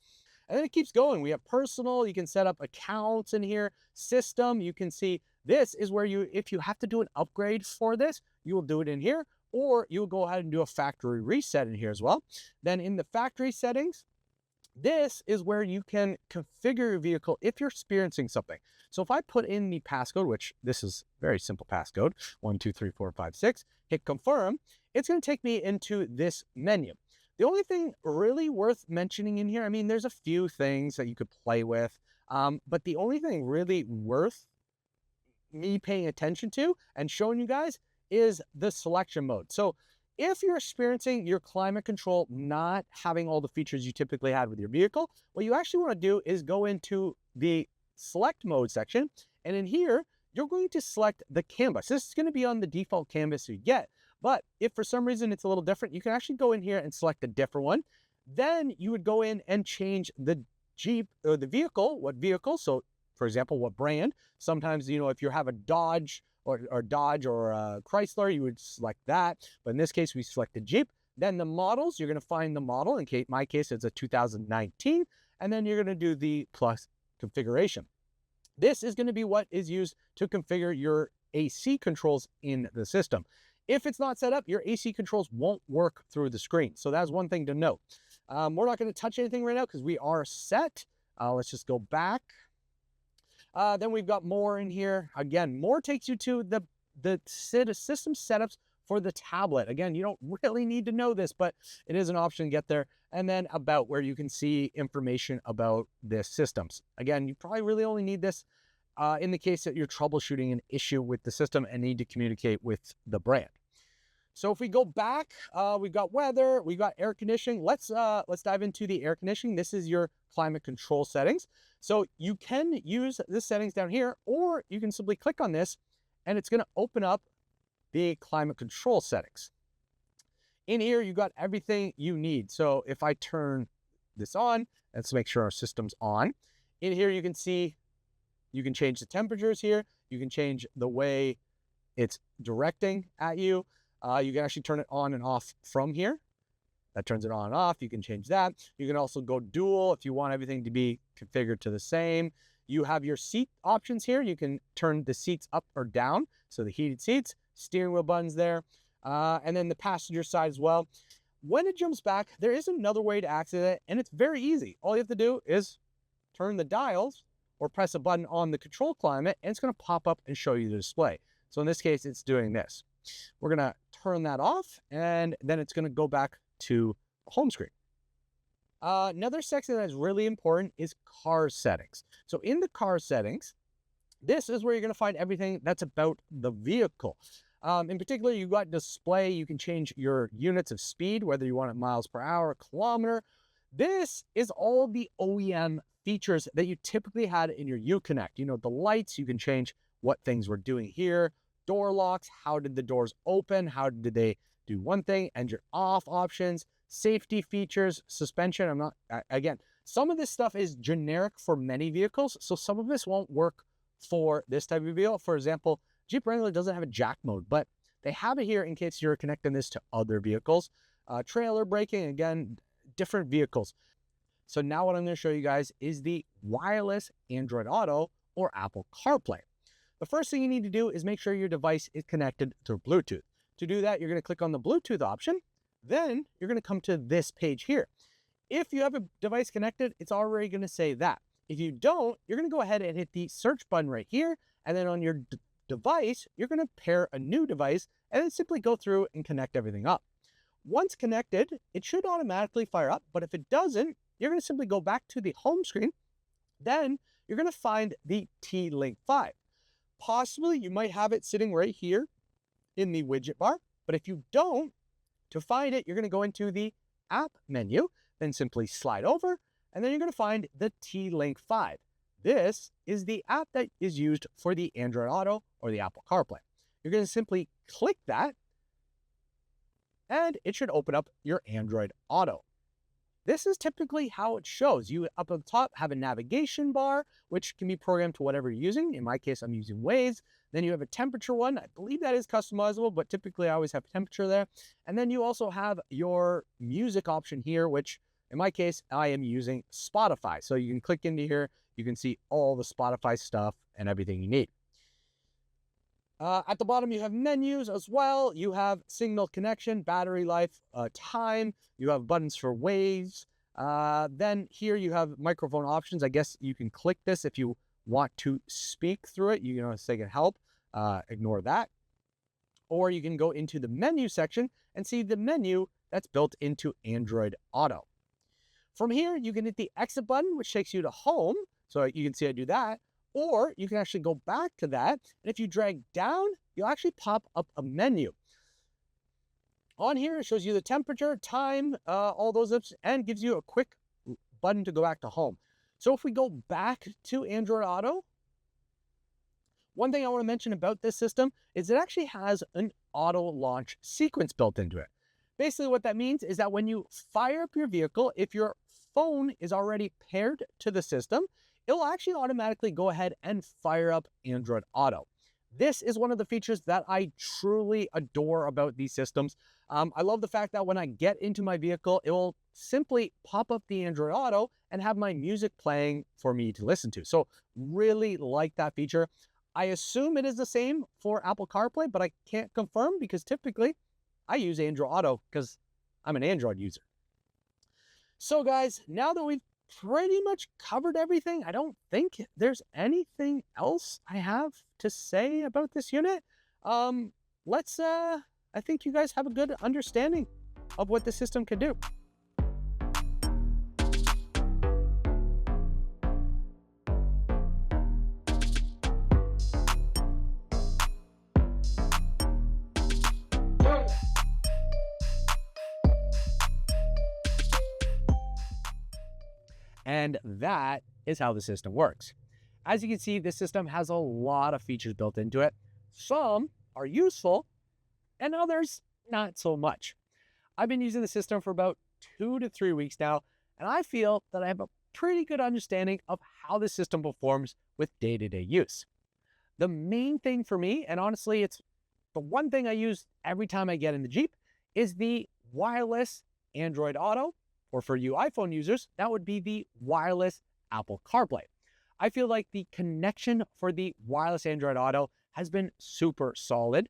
And then it keeps going. We have personal, you can set up accounts in here, system, you can see this is where you, if you have to do an upgrade for this, you will do it in here, or you'll go ahead and do a factory reset in here as well. Then in the factory settings, this is where you can configure your vehicle if you're experiencing something. So if I put in the passcode, which this is very simple passcode, 123456, hit confirm, it's going to take me into this menu. The only thing really worth mentioning in here, I mean, there's a few things that you could play with, but the only thing really worth me paying attention to and showing you guys is the selection mode. So if you're experiencing your climate control not having all the features you typically had with your vehicle, what you actually want to do is go into the select mode section, and in here you're going to select the canvas. This is going to be on the default canvas you get, but if for some reason it's a little different, you can actually go in here and select a different one. Then you would go in and change the Jeep or the vehicle, what vehicle, so for example, what brand. Sometimes, you know, if you have a Dodge or a Chrysler, you would select that. But in this case, we selected Jeep. Then the models, you're going to find the model. In my case, it's a 2019. And then you're going to do the plus configuration. This is going to be what is used to configure your AC controls in the system. If it's not set up, your AC controls won't work through the screen. So that's one thing to note. We're not going to touch anything right now because we are set. Let's just go back. Then we've got more in here. Again, more takes you to the system setups for the tablet. Again, you don't really need to know this, but it is an option to get there. And then about, where you can see information about the systems. Again, you probably really only need this in the case that you're troubleshooting an issue with the system and need to communicate with the brand. So if we go back, we've got weather, we've got air conditioning. Let's dive into the air conditioning. This is your climate control settings. So you can use the settings down here, or you can simply click on this and it's going to open up the climate control settings. In here, you got everything you need. So if I turn this on, let's make sure our system's on. In here, you can see, you can change the temperatures here. You can change the way it's directing at you. You can actually turn it on and off from here. That turns it on and off. You can change that. You can also go dual if you want everything to be configured to the same. You have your seat options here. You can turn the seats up or down. So the heated seats, steering wheel buttons there, and then the passenger side as well. When it jumps back, there is another way to access it, and it's very easy. All you have to do is turn the dials or press a button on the control climate, and it's going to pop up and show you the display. So in this case, it's doing this. We're going to turn that off, and then it's going to go back to home screen. Another section that is really important is car settings. So in the car settings, this is where you're going to find everything that's about the vehicle. In particular, you've got display. You can change your units of speed, whether you want it miles per hour, kilometer. This is all the OEM features that you typically had in your Uconnect. You know, the lights, you can change what things we're doing here. Door locks, how did the doors open? How did they do one thing? Engine off options, safety features, suspension. Again, some of this stuff is generic for many vehicles, so some of this won't work for this type of vehicle. For example, Jeep Wrangler doesn't have a jack mode, but they have it here in case you're connecting this to other vehicles. Trailer braking, again, different vehicles. So now what I'm going to show you guys is the wireless Android Auto or Apple CarPlay. The first thing you need to do is make sure your device is connected to Bluetooth. To do that, you're going to click on the Bluetooth option. Then you're going to come to this page here. If you have a device connected, it's already going to say that. If you don't, you're going to go ahead and hit the search button right here. And then on your device, you're going to pair a new device and then simply go through and connect everything up. Once connected, it should automatically fire up. But if it doesn't, you're going to simply go back to the home screen. Then you're going to find the T-Link 5. Possibly you might have it sitting right here in the widget bar, but if you don't, to find it, you're going to go into the app menu, then simply slide over, and then you're going to find the T-Link 5. This is the app that is used for the Android Auto or the Apple CarPlay. You're going to simply click that, and it should open up your Android Auto. This is typically how it shows. You up at the top have a navigation bar, which can be programmed to whatever you're using. In my case, I'm using Waze. Then you have a temperature one. I believe that is customizable, but typically I always have temperature there. And then you also have your music option here, which In my case, I am using Spotify. So you can click into here, you can see all the Spotify stuff and everything you need. At the bottom, you have menus as well. You have signal connection, battery life, time. You have buttons for waves. Then here you have microphone options. I guess you can click this if you want to speak through it. You know, say help, ignore that. Or you can go into the menu section and see the menu that's built into Android Auto. From here, you can hit the exit button, which takes you to home. So you can see I do that. Or you can actually go back to that. And if you drag down, you'll actually pop up a menu. On here, it shows you the temperature, time, all those ups, and gives you a quick button to go back to home. So if we go back to Android Auto, one thing I want to mention about this system is it actually has an auto launch sequence built into it. Basically what that means is that when you fire up your vehicle, if your phone is already paired to the system, it'll actually automatically go ahead and fire up Android Auto. This is one of the features that I truly adore about these systems. I love the fact that when I get into my vehicle, it will simply pop up the Android Auto and have my music playing for me to listen to. So really like that feature. I assume it is the same for Apple CarPlay, but I can't confirm because typically I use Android Auto because I'm an Android user. So guys, now that we've pretty much covered everything, I don't think there's anything else I have to say about this unit. I think you guys have a good understanding of what the system can do. And that is how the system works. As you can see, this system has a lot of features built into it. Some are useful and others not so much. I've been using the system for about 2 to 3 weeks now, and I feel that I have a pretty good understanding of how the system performs with day-to-day use. The main thing for me, and honestly, it's the one thing I use every time I get in the Jeep, is the wireless Android Auto, or for you iPhone users, that would be the wireless Apple CarPlay. I feel like the connection for the wireless Android Auto has been super solid.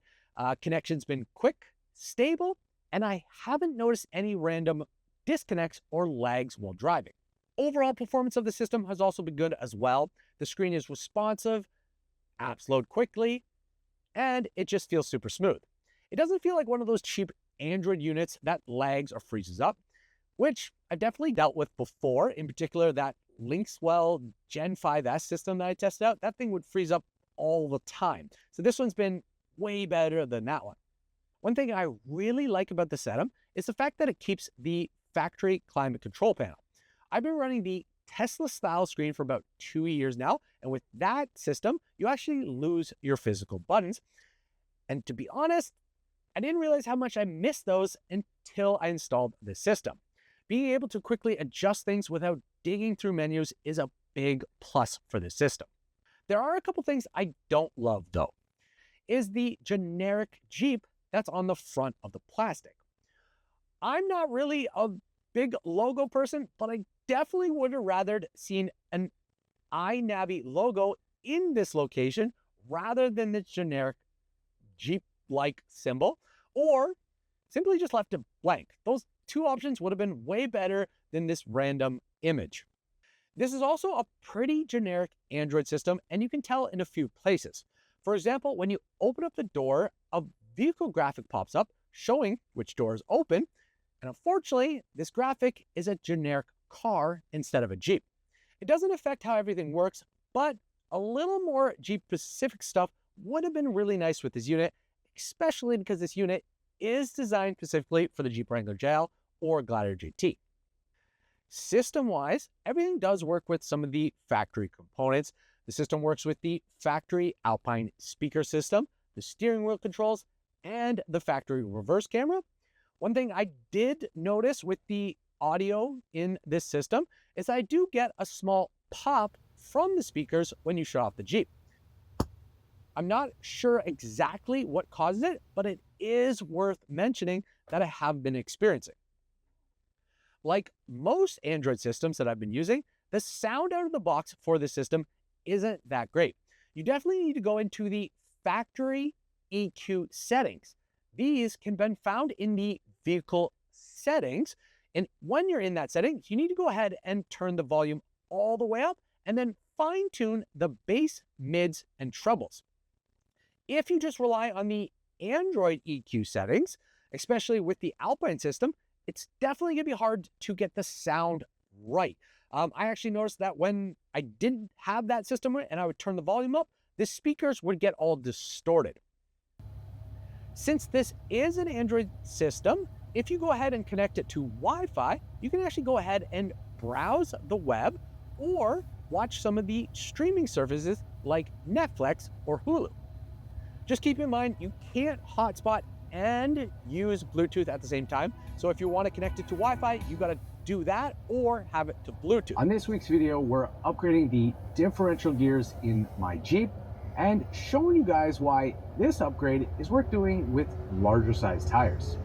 Connection's been quick, stable, and I haven't noticed any random disconnects or lags while driving. Overall performance of the system has also been good as well. The screen is responsive, apps load quickly, and it just feels super smooth. It doesn't feel like one of those cheap Android units that lags or freezes up, which I've definitely dealt with before, in particular that Linkswell Gen 5S system that I tested out. That thing would freeze up all the time. So this one's been way better than that one. One thing I really like about the setup is the fact that it keeps the factory climate control panel. I've been running the Tesla style screen for about 2 years now, and with that system, you actually lose your physical buttons. And to be honest, I didn't realize how much I missed those until I installed this system. Being able to quickly adjust things without digging through menus is a big plus for this system. There are a couple things I don't love though, is the generic Jeep that's on the front of the plastic. I'm not really a big logo person, but I definitely would have rather seen an Ainavi logo in this location rather than the generic Jeep-like symbol, or simply just left it blank. Those two options would have been way better than this random image. This is also a pretty generic Android system, and you can tell in a few places. For example, when you open up the door, a vehicle graphic pops up showing which door is open, and unfortunately, this graphic is a generic car instead of a Jeep. It doesn't affect how everything works, but a little more Jeep-specific stuff would have been really nice with this unit, especially because this unit is designed specifically for the Jeep Wrangler GL or Gladiator GT. System-wise, everything does work with some of the factory components. The system works with the factory Alpine speaker system, the steering wheel controls, and the factory reverse camera. One thing I did notice with the audio in this system is I do get a small pop from the speakers when you shut off the Jeep. I'm not sure exactly what causes it, but it is worth mentioning that I have been experiencing. Like most Android systems that I've been using, the sound out of the box for the system isn't that great. You definitely need to go into the factory EQ settings. These can be found in the vehicle settings. And when you're in that setting, you need to go ahead and turn the volume all the way up and then fine tune the bass, mids, and trebles. If you just rely on the Android EQ settings, especially with the Alpine system, it's definitely going to be hard to get the sound right. I actually noticed that when I didn't have that system and I would turn the volume up, the speakers would get all distorted. Since this is an Android system, if you go ahead and connect it to Wi-Fi, you can actually go ahead and browse the web or watch some of the streaming services like Netflix or Hulu. Just keep in mind, you can't hotspot and use Bluetooth at the same time. So if you want to connect it to Wi-Fi, you got to do that or have it to Bluetooth. On this week's video, we're upgrading the differential gears in my Jeep and showing you guys why this upgrade is worth doing with larger size tires.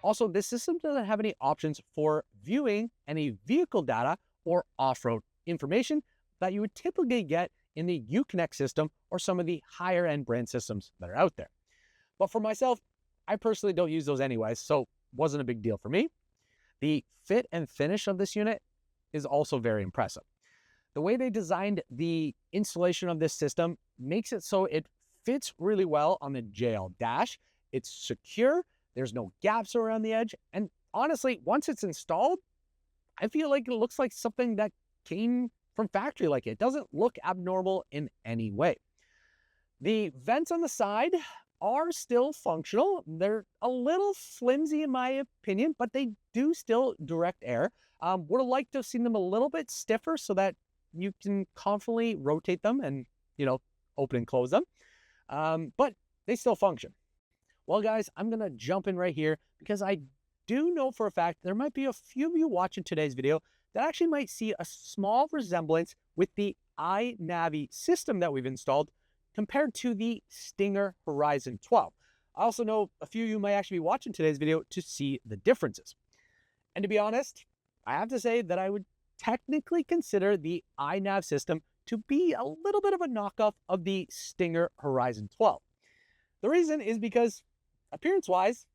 Also, this system doesn't have any options for viewing any vehicle data or off-road information that you would typically get in the Uconnect system or some of the higher end brand systems that are out there. But for myself, I personally don't use those anyways, so wasn't a big deal for me. The fit and finish of this unit is also very impressive. The way they designed the installation of this system makes it so it fits really well on the JL dash. It's secure, there's no gaps around the edge, and honestly, once it's installed, I feel like it looks like something that came from factory. Like, it doesn't look abnormal in any way. The vents on the side are still functional. They're a little flimsy in my opinion, but they do still direct air. Would have liked to have seen them a little bit stiffer so that you can confidently rotate them and, open and close them. But they still function. Well, guys, I'm going to jump in right here because I do know for a fact there might be a few of you watching today's video that actually might see a small resemblance with the Ainavi system that we've installed compared to the Stinger Horizon 12. I also know a few of you might actually be watching today's video to see the differences. And to be honest, I have to say that I would technically consider the iNav system to be a little bit of a knockoff of the Stinger Horizon 12. The reason is because appearance-wise,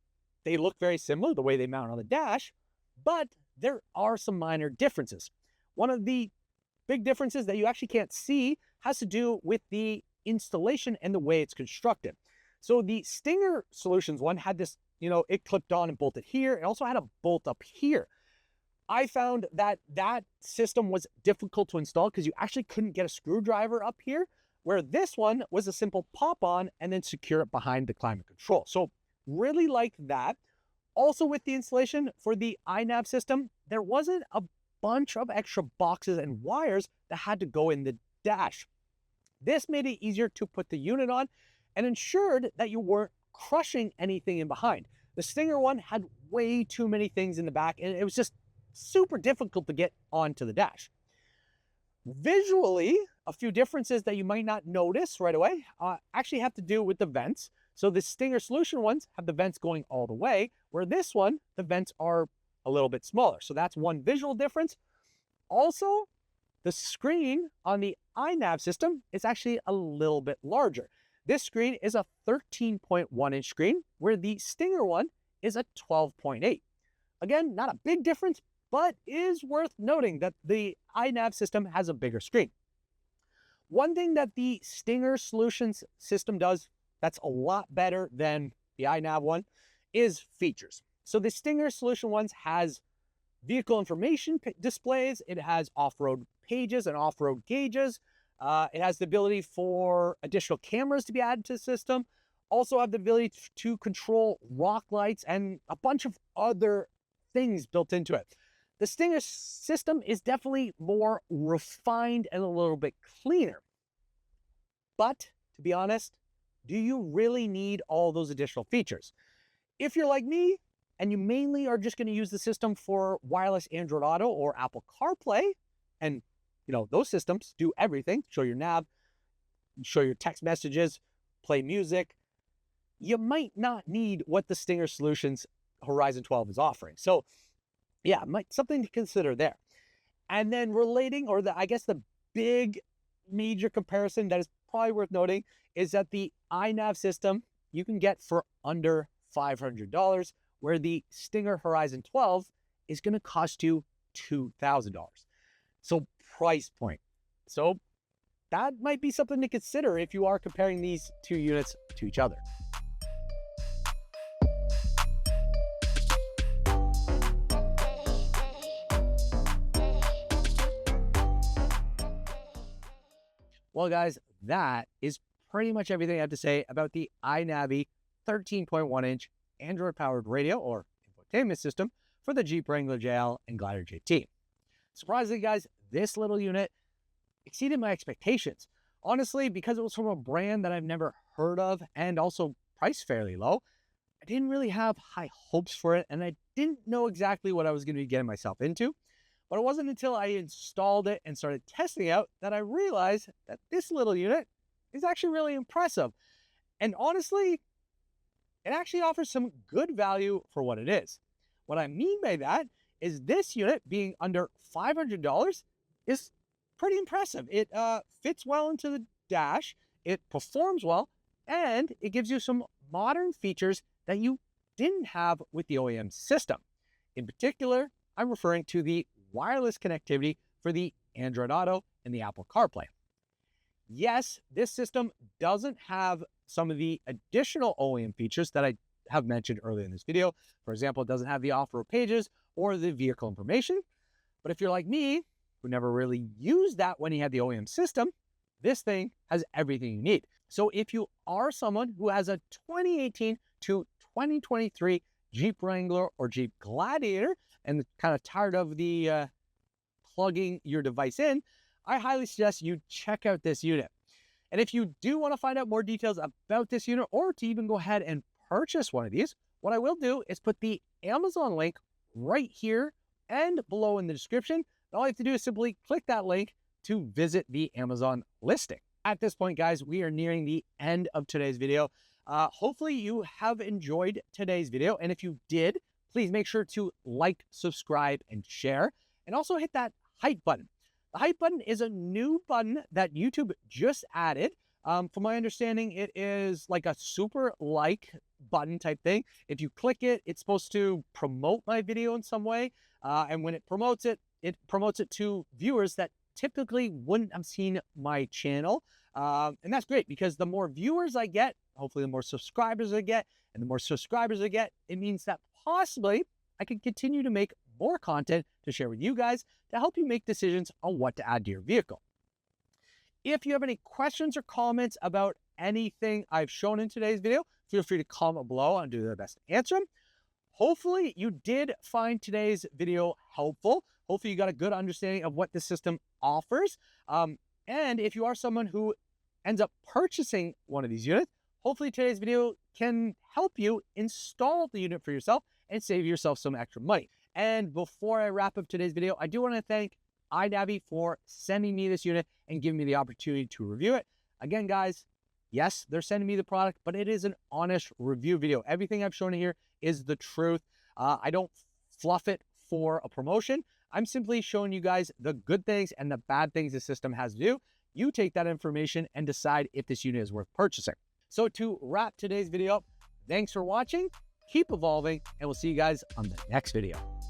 they look very similar, the way they mount on the dash, but there are some minor differences. One of the big differences that you actually can't see has to do with the installation and the way it's constructed. So the Stinger Solutions one had this, it clipped on and bolted here. It also had a bolt up here. I found that that system was difficult to install because you actually couldn't get a screwdriver up here, where this one was a simple pop on and then secure it behind the climate control. So really like that. Also with the installation for the iNav system, there wasn't a bunch of extra boxes and wires that had to go in the dash. This made it easier to put the unit on and ensured that you weren't crushing anything in behind. The Stinger one had way too many things in the back and it was just super difficult to get onto the dash. Visually, a few differences that you might not notice right away actually have to do with the vents. So the Stinger Solution ones have the vents going all the way, where this one, the vents are a little bit smaller. So that's one visual difference. Also, the screen on the iNav system is actually a little bit larger. This screen is a 13.1 inch screen, where the Stinger one is a 12.8. Again, not a big difference, but is worth noting that the iNav system has a bigger screen. One thing that the Stinger Solutions system does that's a lot better than the iNav one is features. So the Stinger Solution ones has vehicle information displays. It has off-road pages and off-road gauges. It has the ability for additional cameras to be added to the system. Also have the ability to control rock lights and a bunch of other things built into it. The Stinger system is definitely more refined and a little bit cleaner. But to be honest, do you really need all those additional features? If you're like me and you mainly are just going to use the system for wireless Android Auto or Apple CarPlay, and those systems do everything, show your nav, show your text messages, play music, you might not need what the Stinger Solutions Horizon 12 is offering. So yeah, something to consider there. And then relating, or I guess the big major comparison that is probably worth noting is that the iNav system you can get for under $500, where the Stinger Horizon 12 is going to cost you $2,000. So price point. So that might be something to consider if you are comparing these two units to each other. Well, guys, that is pretty much everything I have to say about the Ainavi 13.1-inch Android-powered radio or infotainment system for the Jeep Wrangler JL and Gladiator JT. Surprisingly, guys, this little unit exceeded my expectations. Honestly, because it was from a brand that I've never heard of and also priced fairly low, I didn't really have high hopes for it, and I didn't know exactly what I was going to be getting myself into. But it wasn't until I installed it and started testing it out that I realized that this little unit is actually really impressive. And honestly, it actually offers some good value for what it is. What I mean by that is this unit being under $500 is pretty impressive. It fits well into the dash, it performs well, and it gives you some modern features that you didn't have with the OEM system. In particular, I'm referring to the wireless connectivity for the Android Auto and the Apple CarPlay. Yes, this system doesn't have some of the additional OEM features that I have mentioned earlier in this video. For example, it doesn't have the off-road pages or the vehicle information. But if you're like me, who never really used that when he had the OEM system, this thing has everything you need. So if you are someone who has a 2018 to 2023 Jeep Wrangler or Jeep Gladiator and kind of tired of the plugging your device in, I highly suggest you check out this unit. And if you do want to find out more details about this unit or to even go ahead and purchase one of these, what I will do is put the Amazon link right here and below in the description. All you have to do is simply click that link to visit the Amazon listing. At this point, guys, we are nearing the end of today's video. Hopefully you have enjoyed today's video. And if you did, please make sure to like, subscribe, and share. And also hit that hype button. The hype button is a new button that YouTube just added. From my understanding, it is like a super like button type thing. If you click it, it's supposed to promote my video in some way. And when it promotes it to viewers that typically wouldn't have seen my channel. And that's great because the more viewers I get, hopefully the more subscribers I get, and the more subscribers I get, it means that possibly I can continue to make more content to share with you guys to help you make decisions on what to add to your vehicle. If you have any questions or comments about anything I've shown in today's video, feel free to comment below. I'll do my best to answer them. Hopefully you did find today's video helpful. Hopefully you got a good understanding of what the system offers. And if you are someone who ends up purchasing one of these units, hopefully today's video can help you install the unit for yourself and save yourself some extra money. And before I wrap up today's video, I do want to thank Ainavi for sending me this unit and giving me the opportunity to review it. Again, guys, yes, they're sending me the product, but it is an honest review video. Everything I've shown here is the truth. I don't fluff it for a promotion. I'm simply showing you guys the good things and the bad things the system has to do. You take that information and decide if this unit is worth purchasing. So to wrap today's video up, thanks for watching, keep evolving, and we'll see you guys on the next video.